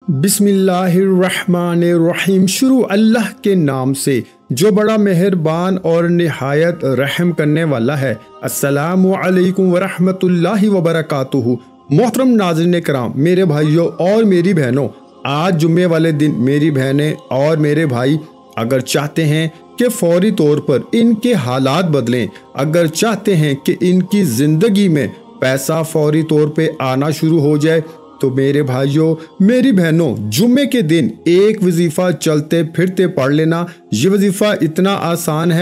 बिस्मिल्लाहिर्रहमानिर्रहीम। शुरू अल्लाह के नाम से जो बड़ा मेहरबान और निहायत रहम करने वाला है। अस्सलामु अलैकुम वरहमतुल्लाहि वबरकातुहू। मोहतरम नाज़रीन कराम, मेरे भाइयों और मेरी बहनों, आज जुम्मे वाले दिन मेरी बहनें और मेरे भाई अगर चाहते हैं कि फौरी तौर पर इनके हालात बदलें, अगर चाहते हैं कि इनकी ज़िंदगी में पैसा फौरी तौर पे आना शुरू हो जाए, तो मेरे भाइयों मेरी बहनों, जुम्मे के दिन एक वजीफ़ा चलते फिरते पढ़ लेना। ये वजीफ़ा इतना आसान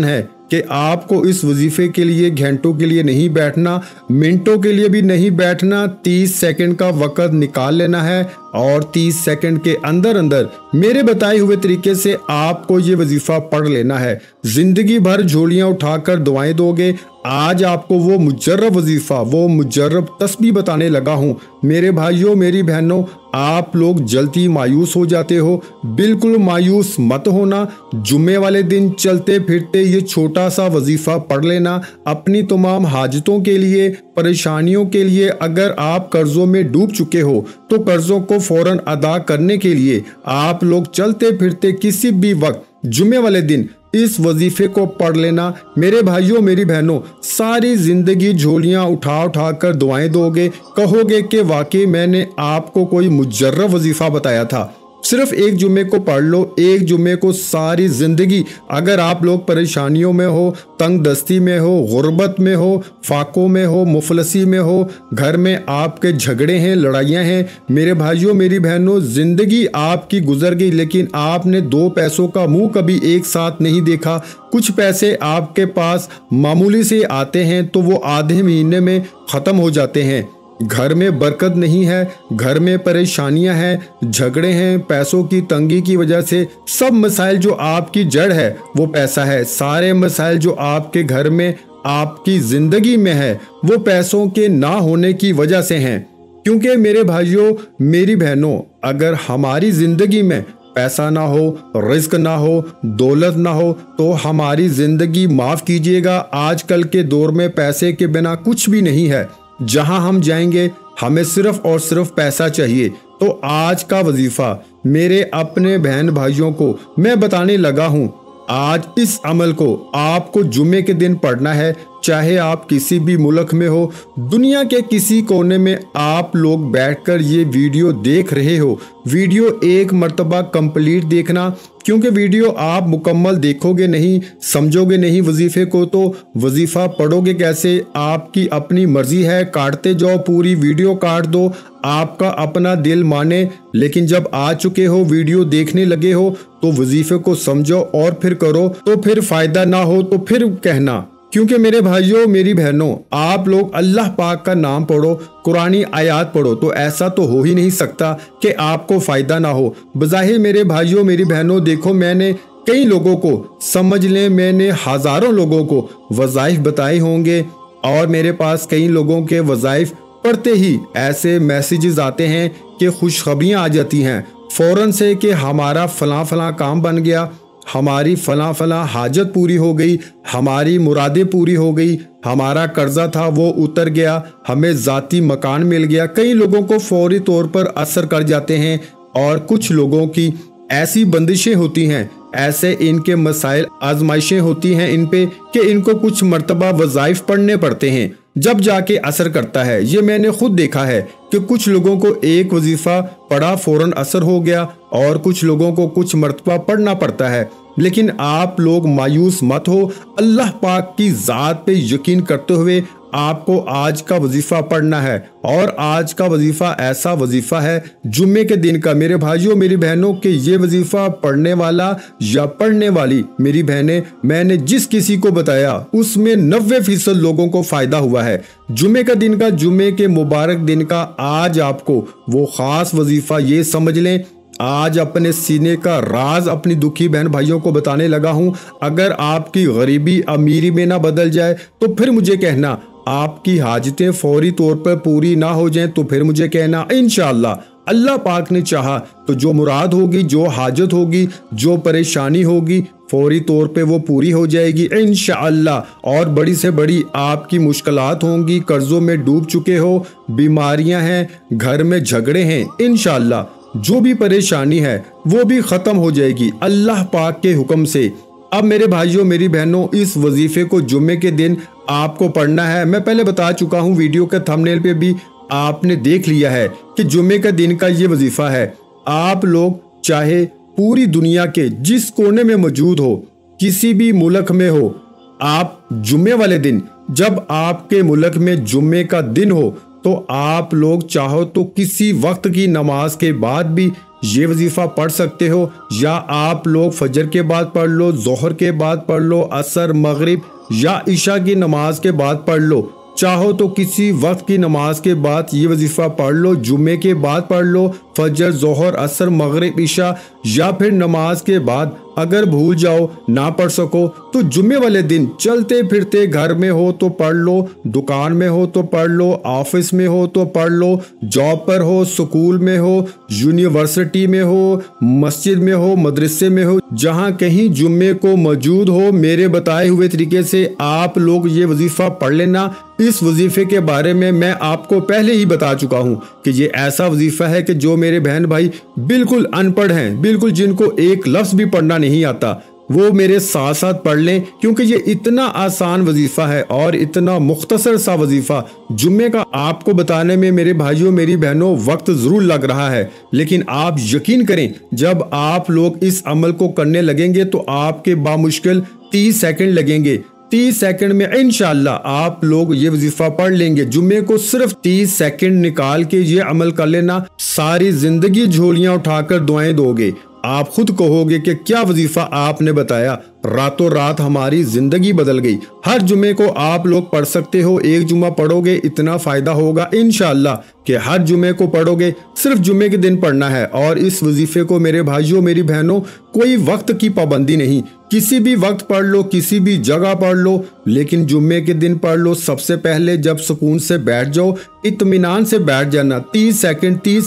है कि आपको इस वजीफ़े के लिए घंटों के लिए नहीं बैठना, मिनटों के लिए भी नहीं बैठना। 30 सेकंड का वक़्त निकाल लेना है और 30 सेकंड के अंदर अंदर मेरे बताए हुए तरीके से आपको ये वजीफ़ा पढ़ लेना है। ज़िंदगी भर झोलियाँ उठाकर दुआएं दोगे। आज आपको वो मुजर्रब वजीफ़ा, वो मुजर्रब तस्बीह बताने लगा हूँ। मेरे भाइयों मेरी बहनों, आप लोग जल्दी मायूस हो जाते हो, बिल्कुल मायूस मत होना। जुम्मे वाले दिन चलते फिरते ये छोटा सा वजीफ़ा पढ़ लेना अपनी तमाम हाजतों के लिए, परेशानियों के लिए। अगर आप कर्जों में डूब चुके हो तो कर्जों को फौरन अदा करने के लिए आप लोग चलते फिरते किसी भी वक्त जुम्मे वाले दिन इस वजीफे को पढ़ लेना। मेरे भाइयों मेरी बहनों, सारी जिंदगी झोलियां उठा उठा कर दुआएं दोगे, कहोगे कि वाकई मैंने आपको कोई मुजर्रब वजीफा बताया था। सिर्फ एक जुम्मे को पढ़ लो, एक जुम्मे को सारी जिंदगी। अगर आप लोग परेशानियों में हो, तंग दस्ती में हो, गुर्बत में हो, फाकों में हो, मुफलसी में हो, घर में आपके झगड़े हैं, लड़ाइयाँ हैं, मेरे भाइयों मेरी बहनों, जिंदगी आपकी गुजर गई, लेकिन आपने दो पैसों का मुंह कभी एक साथ नहीं देखा। कुछ पैसे आपके पास मामूली से आते हैं तो वो आधे महीने में ख़त्म हो जाते हैं। घर में बरकत नहीं है, घर में परेशानियां हैं, झगड़े हैं, पैसों की तंगी की वजह से। सब मसाइल जो आपकी जड़ है वो पैसा है। सारे मसाइल जो आपके घर में आपकी ज़िंदगी में है वो पैसों के ना होने की वजह से हैं। क्योंकि मेरे भाइयों मेरी बहनों, अगर हमारी ज़िंदगी में पैसा ना हो, रिस्क ना हो, दौलत ना हो, तो हमारी ज़िंदगी, माफ़ कीजिएगा, आजकल के दौर में पैसे के बिना कुछ भी नहीं है। जहां हम जाएंगे हमें सिर्फ और सिर्फ पैसा चाहिए। तो आज का वजीफा मेरे अपने बहन भाइयों को मैं बताने लगा हूं। आज इस अमल को आपको जुम्मे के दिन पढ़ना है, चाहे आप किसी भी मुल्क में हो, दुनिया के किसी कोने में आप लोग बैठकर ये वीडियो देख रहे हो। वीडियो एक मर्तबा कंप्लीट देखना, क्योंकि वीडियो आप मुकम्मल देखोगे नहीं, समझोगे नहीं वजीफे को, तो वजीफा पढ़ोगे कैसे? आपकी अपनी मर्जी है, काटते जाओ, पूरी वीडियो काट दो, आपका अपना दिल माने। लेकिन जब आ चुके हो, वीडियो देखने लगे हो, तो वजीफे को समझो और फिर करो। तो फिर फायदा ना हो तो फिर कहना। क्योंकि मेरे भाइयों मेरी बहनों, आप लोग अल्लाह पाक का नाम पढ़ो, कुरानी आयात पढ़ो, तो ऐसा तो हो ही नहीं सकता कि आपको फ़ायदा ना हो। बज़ाहिर मेरे भाइयों मेरी बहनों, देखो मैंने कई लोगों को, समझ लें मैंने हज़ारों लोगों को वज़ाइफ बताए होंगे, और मेरे पास कई लोगों के वज़ाइफ पढ़ते ही ऐसे मैसेजेस आते हैं कि खुशखबरियाँ आ जाती हैं फ़ौरन से कि हमारा फ़लाँ फ़लाँ काम बन गया, हमारी फ़लाँ फ़लाँ हाजत पूरी हो गई, हमारी मुरादें पूरी हो गई, हमारा कर्जा था वो उतर गया, हमें ज़ाती मकान मिल गया। कई लोगों को फौरी तौर पर असर कर जाते हैं, और कुछ लोगों की ऐसी बंदिशें होती हैं, ऐसे इनके मसाइल आजमाइशें होती हैं इन पे कि इनको कुछ मर्तबा वज़ाइफ पढ़ने पड़ते हैं, जब जाके असर करता है। ये मैंने खुद देखा है कि कुछ लोगों को एक वजीफ़ा पढ़ा फ़ौरन असर हो गया, और कुछ लोगों को कुछ मर्तबा पढ़ना पड़ता है। लेकिन आप लोग मायूस मत हो, अल्लाह पाक की ज़ात पे यकीन करते हुए आपको आज का वजीफ़ा पढ़ना है। और आज का वजीफ़ा ऐसा वजीफ़ा है जुम्मे के दिन का, मेरे भाइयों मेरी बहनों, के ये वजीफ़ा पढ़ने वाला या पढ़ने वाली मेरी बहनें, मैंने जिस किसी को बताया उसमें 90% लोगों को फ़ायदा हुआ है। जुम्मे का दिन का, जुम्मे के मुबारक दिन का आज आपको वो ख़ास वजीफ़ा ये समझ लें। आज अपने सीने का राज अपनी दुखी बहन भाइयों को बताने लगा हूं। अगर आपकी गरीबी अमीरी में ना बदल जाए तो फिर मुझे कहना, आपकी हाजतें फौरी तौर पर पूरी ना हो जाएं तो फिर मुझे कहना। इंशाअल्लाह अल्लाह पाक ने चाहा तो जो मुराद होगी, जो हाजत होगी, जो परेशानी होगी, फौरी तौर पे वो पूरी हो जाएगी इंशाअल्लाह। और बड़ी से बड़ी आपकी मुश्किलात होंगी, कर्जों में डूब चुके हो, बीमारियां हैं, घर में झगड़े हैं, इंशाअल्लाह जो भी परेशानी है वो भी ख़त्म हो जाएगी अल्लाह पाक के हुक्म से। अब मेरे भाइयों मेरी बहनों, इस वजीफे को जुम्मे के दिन आपको पढ़ना है। मैं पहले बता चुका हूँ, वीडियो के थंबनेल पे भी आपने देख लिया है कि जुम्मे के दिन का ये वजीफा है। आप लोग चाहे पूरी दुनिया के जिस कोने में मौजूद हो, किसी भी मुल्क में हो, आप जुम्मे वाले दिन, जब आपके मुल्क में जुम्मे का दिन हो, तो आप लोग चाहो तो किसी वक्त की नमाज के बाद भी ये वजीफा पढ़ सकते हो, या आप लोग फजर के बाद पढ़ लो, जोहर के बाद पढ़ लो, असर मगरिब या इशा की नमाज के बाद पढ़ लो। चाहो तो किसी वक्त की नमाज के बाद ये वजीफा पढ़ लो, जुम्मे के बाद पढ़ लो, फजर जोहर असर मगरिब इशा, या फिर नमाज के बाद अगर भूल जाओ ना पढ़ सको तो जुम्मे वाले दिन चलते फिरते घर में हो तो पढ़ लो, दुकान में हो तो पढ़ लो, ऑफिस में हो तो पढ़ लो, जॉब पर हो, स्कूल में हो, यूनिवर्सिटी में हो, मस्जिद में हो, मदरसे में हो, जहाँ कहीं जुम्मे को मौजूद हो, मेरे बताए हुए तरीके से आप लोग ये वजीफा पढ़ लेना। इस वजीफे के बारे में मैं आपको पहले ही बता चुका हूँ कि ये ऐसा वजीफा है कि जो मेरे बहन भाई बिल्कुल अनपढ़ हैं, बिल्कुल जिनको एक लफ्ज भी पढ़ना नहीं आता, वो मेरे साथ साथ पढ़ लें, क्योंकि ये इतना आसान वजीफा है और इतना मुख्तसर सा वजीफा। जुम्मे का आपको बताने में मेरे भाइयों मेरी बहनों वक्त जरूर लग रहा है, लेकिन आप यकीन करें जब आप लोग इस अमल को करने लगेंगे तो आपके बामुश्किल 30 सेकंड लगेंगे। 30 सेकंड में इंशाअल्लाह आप लोग ये वजीफा पढ़ लेंगे। जुम्मे को सिर्फ 30 सेकंड निकाल के ये अमल कर लेना, सारी जिंदगी झोलियां उठाकर दुआएं दोगे। आप खुद कहोगे कि क्या वजीफा आपने बताया, रातों रात हमारी जिंदगी बदल गई। हर जुम्मे को आप लोग पढ़ सकते हो, एक जुम्मा पढ़ोगे इतना फायदा होगा इंशाअल्लाह कि हर जुम्मे को पढ़ोगे, सिर्फ जुम्मे के दिन पढ़ना है। और इस वजीफे को मेरे भाइयों मेरी बहनों कोई वक्त की पाबंदी नहीं, किसी भी वक्त पढ़ लो, किसी भी जगह पढ़ लो, लेकिन जुम्मे के दिन पढ़ लो। सबसे पहले जब सुकून से बैठ जाओ, इत्मीनान से बैठ जाना। 30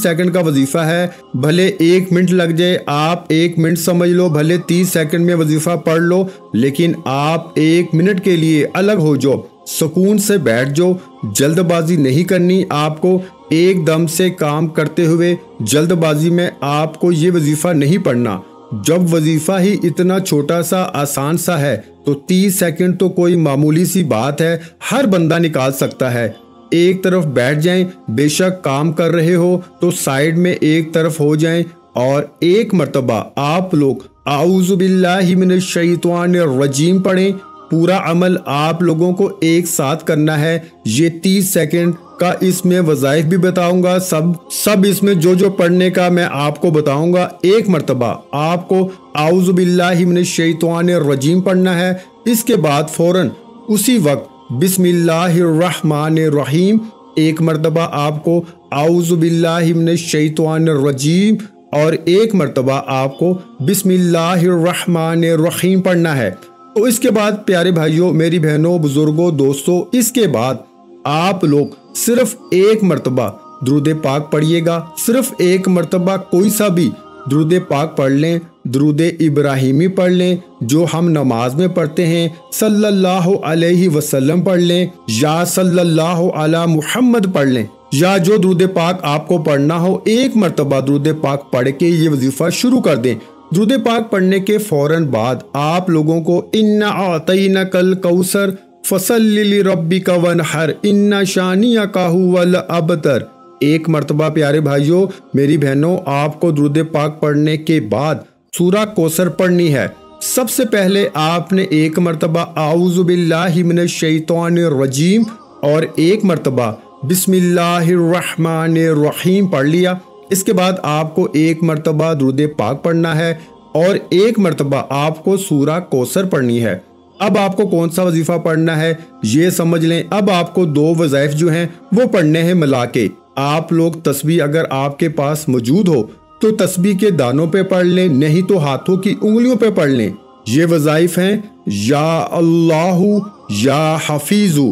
सेकंड का वजीफा है, भले 1 मिनट लग जाए, आप 1 मिनट समझ लो, भले 30 सेकंड में वजीफा पढ़ लो, लेकिन आप 1 मिनट के लिए अलग हो जाओ, सुकून से बैठ जाओ। जल्दबाजी नहीं करनी आपको, एकदम से काम करते हुए जल्दबाजी में आपको ये वजीफा नहीं पढ़ना। जब वजीफा ही इतना छोटा सा आसान सा है तो 30 सेकंड तो कोई मामूली सी बात है, हर बंदा निकाल सकता है। एक तरफ बैठ जाएं, बेशक काम कर रहे हो तो साइड में एक तरफ हो जाएं, और एक मर्तबा आप लोग आऊज़ु बिल्लाहि मिनश शैतानिर रजीम पढ़ें। पूरा अमल आप लोगों को एक साथ करना है। ये 30 सेकंड का इसमें वज़ाइफ भी बताऊंगा, सब इसमें जो जो पढ़ने का मैं आपको बताऊंगा। एक मर्तबा आपको आऊज़ु बिल्लाहि मिनश शैतानिर रजीम पढ़ना है, इसके बाद फौरन उसी वक्त बिस्मिल्लाहिर रहमानिर रहीम, एक मर्तबा आपको आऊज़ु बिल्लाहि मिनश शैतानिर रजीम और एक मर्तबा आपको बिस्मिल्लाहिर रहमानिर रहीम पढ़ना है। तो इसके बाद प्यारे भाइयों मेरी बहनों बुजुर्गों दोस्तों, इसके बाद आप लोग सिर्फ एक मर्तबा दुरूद पाक पढ़िएगा। सिर्फ एक मर्तबा कोई सा भी दुरूद पाक पढ़ लें, दुरूद इब्राहिमी पढ़ लें जो हम नमाज में पढ़ते हैं, सल्लल्लाहु अलैहि वसल्लम पढ़ लें, या सल्लल्लाहु अला मुहम्मद पढ़ लें, या जो दुरूद पाक आपको पढ़ना हो, एक मर्तबा दुरूद पाक पढ़ के ये वजीफा शुरू कर दें। दुरूद पाक पढ़ने के फौरन बाद आप लोगों को इन्ना आतैनकल कौसर फसल्लि लिरब्बिका वनहर इन्ना शानिअका हुवल अबतर, एक मर्तबा प्यारे भाइयों मेरी बहनों आपको दुरूद पाक पढ़ने के बाद सूरा कौसर पढ़नी है। सबसे पहले आपने एक मर्तबा आऊज़ु बिल्लाहि मिनश शैतानिर रजीम और एक मर्तबा बिस्मिल्लाहिर रहमानिर रहीम पढ़ लिया। इसके बाद आपको एक मर्तबा दुरूद पाक पढ़ना है और एक मर्तबा आपको सूरा कौसर पढ़नी है। अब आपको कौन सा वजीफा पढ़ना है ये समझ लें। अब आपको 2 वज़ाइफ जो हैं वो पढ़ने हैं मिला के। आप लोग तस्बीह अगर आपके पास मौजूद हो तो तस्बीह के दानों पे पढ़ लें, नहीं तो हाथों की उंगलियों पे पढ़ लें। ये वज़ाइफ हैं या अल्लाहु या हफीजु।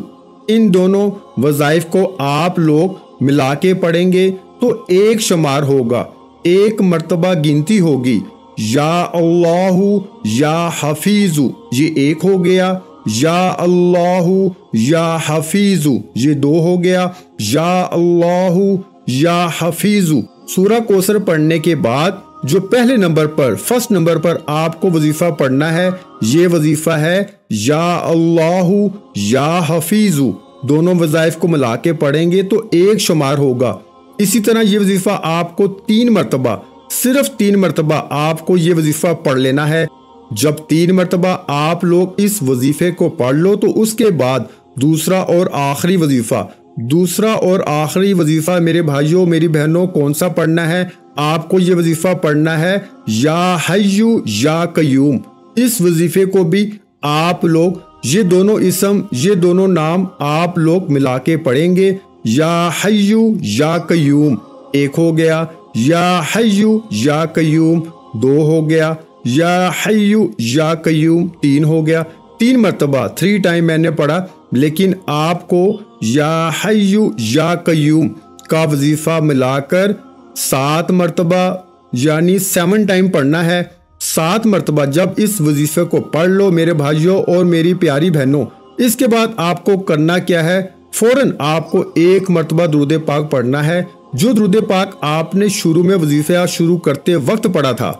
इन दोनों वज़ाइफ को आप लोग मिला के पढ़ेंगे तो एक शुमार होगा, एक मर्तबा गिनती होगी। या अल्लाहु या हफीजु, ये एक हो गया। या अल्लाहु या हफीजु, ये दो हो गया। या अल्लाहु या हफीजु। सूरह कौसर पढ़ने के बाद जो पहले नंबर पर, फर्स्ट नंबर पर आपको वजीफा पढ़ना है, ये वजीफा है या अल्लाहु या हफीजु। दोनों वज़ाइफ को मिला के पढ़ेंगे तो एक शुमार होगा। इसी तरह ये वजीफा आपको 3 मरतबा, सिर्फ 3 मरतबा आपको ये वजीफा पढ़ लेना है। जब 3 मरतबा आप लोग इस वजीफे को पढ़ लो तो उसके बाद दूसरा और आखिरी वजीफा मेरे भाइयों मेरी बहनों कौन सा पढ़ना है? आपको ये वजीफा पढ़ना है या हय्यु या कय्यूम। इस वजीफे को भी आप लोग ये दोनों इस्म, ये दोनों नाम आप लोग मिला के पढ़ेंगे। या हय्यु या कय्यूम एक हो गया। या हय्यु या कय्यूम 2 हो गया। या हय्यु या कय्यूम 3 हो गया। 3 मरतबा 3 टाइम मैंने पढ़ा, लेकिन आपको या हय्यु या कय्यूम का वजीफा मिलाकर 7 मरतबा यानी 7 टाइम पढ़ना है। 7 मरतबा जब इस वजीफे को पढ़ लो मेरे भाइयों और मेरी प्यारी बहनों, इसके बाद आपको करना क्या है? फौरन आपको 1 मरतबा दुरूद पाक पढ़ना है, जो दुरूद पाक आपने शुरू में वजीफा शुरू करते वक्त पढ़ा था।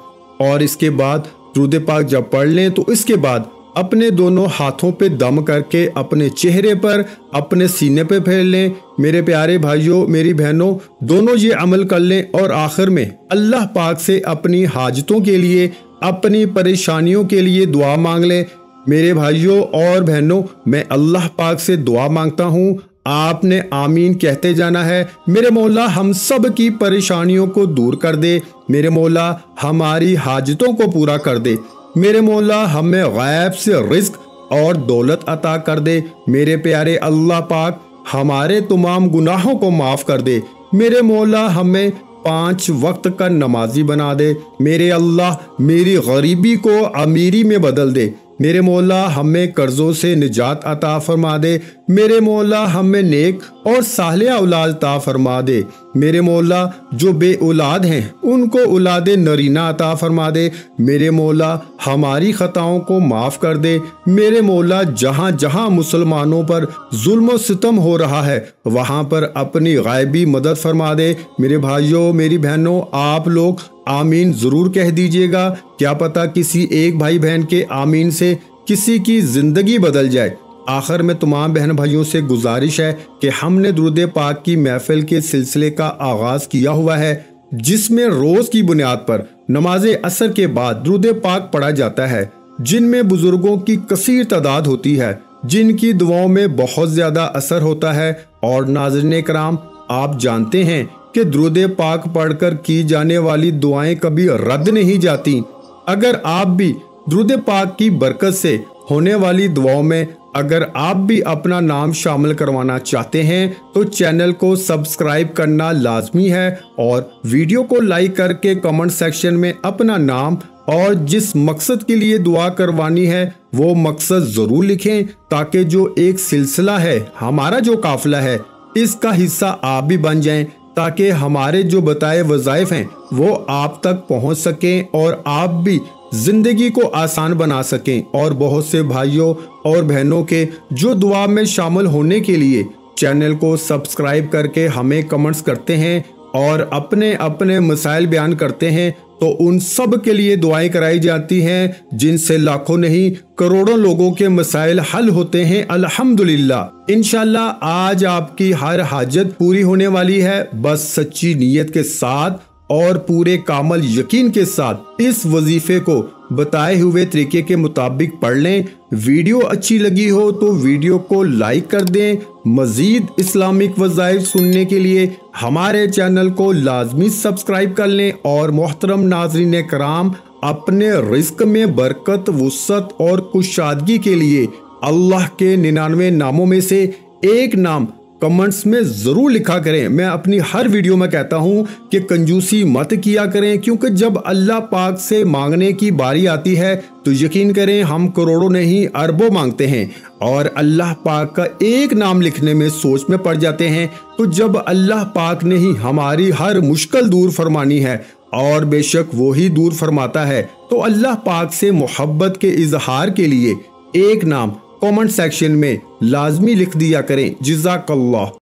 और इसके बाद दुरूद पाक जब पढ़ लें तो इसके बाद अपने दोनों हाथों पे दम करके अपने चेहरे पर, अपने सीने पे फेर लें। मेरे प्यारे भाइयों मेरी बहनों, दोनों ये अमल कर लें और आखिर में अल्लाह पाक से अपनी हाजतों के लिए, अपनी परेशानियों के लिए दुआ मांग लें। मेरे भाइयों और बहनों, मैं अल्लाह पाक से दुआ मांगता हूँ, आपने आमीन कहते जाना है। मेरे मौला हम सब की परेशानियों को दूर कर दे। मेरे मौला हमारी हाजतों को पूरा कर दे। मेरे मौला हमें गैब से रिज्क और दौलत अता कर दे। मेरे प्यारे अल्लाह पाक हमारे तमाम गुनाहों को माफ़ कर दे। मेरे मौला हमें 5 वक्त का नमाजी बना दे। मेरे अल्लाह मेरी गरीबी को अमीरी में बदल दे। मेरे मौला हमें कर्जों से निजात अता फरमा दे। मेरे मौला हमें नेक और सालिह औलाद अता फरमा दे। मेरे मौला जो बे औलाद हैं उनको औलाद नरीना अता फरमा दे। मेरे मौला हमारी खताओं को माफ़ कर दे। मेरे मौला जहाँ जहाँ मुसलमानों पर जुल्म सितम हो रहा है वहाँ पर अपनी गायबी मदद फरमा दे। मेरे भाइयों मेरी बहनों, आप लोग आमीन ज़रूर कह दीजिएगा। क्या पता किसी एक भाई बहन के आमीन से किसी की ज़िंदगी बदल जाए। आखिर में तमाम बहन भाइयों से गुजारिश है कि हमने दुरूद पाक की महफिल के सिलसिले का आगाज़ किया हुआ है, जिसमें रोज़ की बुनियाद पर नमाज असर के बाद दुरूद पाक पढ़ा जाता है, जिनमें बुजुर्गों की कसीर तादाद होती है, जिनकी दुआओं में बहुत ज़्यादा असर होता है। और नाज़रीन कराम, आप जानते हैं कि दुरूद पाक पढ़कर की जाने वाली दुआएं कभी रद्द नहीं जाती। अगर आप भी दुरूद पाक की बरकत से होने वाली दुआओं में अगर आप भी अपना नाम शामिल करवाना चाहते हैं तो चैनल को सब्सक्राइब करना लाजमी है और वीडियो को लाइक करके कमेंट सेक्शन में अपना नाम और जिस मकसद के लिए दुआ करवानी है वो मकसद ज़रूर लिखें, ताकि जो एक सिलसिला है, हमारा जो काफिला है, इसका हिस्सा आप भी बन जाएं, ताकि हमारे जो बताए वज़ाइफ हैं वो आप तक पहुंच सकें और आप भी जिंदगी को आसान बना सकें। और बहुत से भाइयों और बहनों के जो दुआ में शामिल होने के लिए चैनल को सब्सक्राइब करके हमें कमेंट्स करते हैं और अपने अपने मसाइल बयान करते हैं, तो उन सब के लिए दुआएं कराई जाती हैं, जिनसे लाखों नहीं करोड़ों लोगों के मसाइल हल होते हैं अल्हम्दुलिल्लाह। इंशाल्लाह आज आपकी हर हाजत पूरी होने वाली है। बस सच्ची नीयत के साथ और पूरे कामल यकीन के साथ इस वजीफे को बताए हुए तरीके के मुताबिक पढ़ लें। वीडियो अच्छी लगी हो तो वीडियो को लाइक कर दें। मजीद इस्लामिक वज़ाइफ सुनने के लिए हमारे चैनल को लाजमी सब्सक्राइब कर लें। और मोहतरम नाज़रीन कराम, अपने रिस्क में बरकत, वुसअत और कुशादगी के लिए अल्लाह के 99 नामों में से एक नाम कमेंट्स में ज़रूर लिखा करें। मैं अपनी हर वीडियो में कहता हूं कि कंजूसी मत किया करें, क्योंकि जब अल्लाह पाक से मांगने की बारी आती है तो यकीन करें हम करोड़ों नहीं अरबों मांगते हैं और अल्लाह पाक का एक नाम लिखने में सोच में पड़ जाते हैं। तो जब अल्लाह पाक ने ही हमारी हर मुश्किल दूर फरमानी है और बेशक वो ही दूर फरमाता है। तो अल्लाह पाक से मोहब्बत के इजहार के लिए एक नाम कमेंट सेक्शन में लाजमी लिख दिया करें। जज़ाकल्लाह।